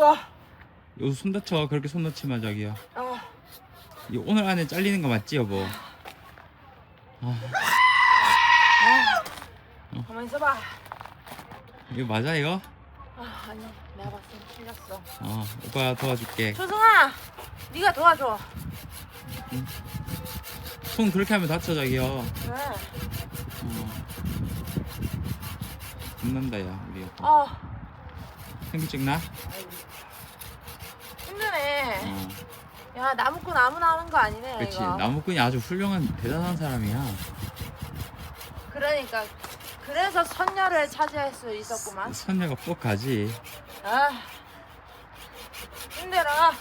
아이고. 여기 손 다쳐. 그렇게 손 놓지 마 자기야. 아, 이 오늘 안에 잘리는 거 맞지 여보? 가만히 있어봐. 이거 맞아 이거? 아, 아니, 내가 봤을 때 틀렸어. 오빠가 도와줄게. 조승아, 네가 도와줘. 손 그렇게 하면 다쳐 자기야. 그래. 겁난다 야 우리 여보. 어, 현기증 나? 힘드네. 야, 나무꾼 아무나 하는 거 아니네. 그렇지. 이거. 나무꾼이 아주 훌륭한 대단한 사람이야. 그러니까 그래서 선녀를 차지할 수 있었구만. 선녀가 꼭 가지. 아, 힘들어.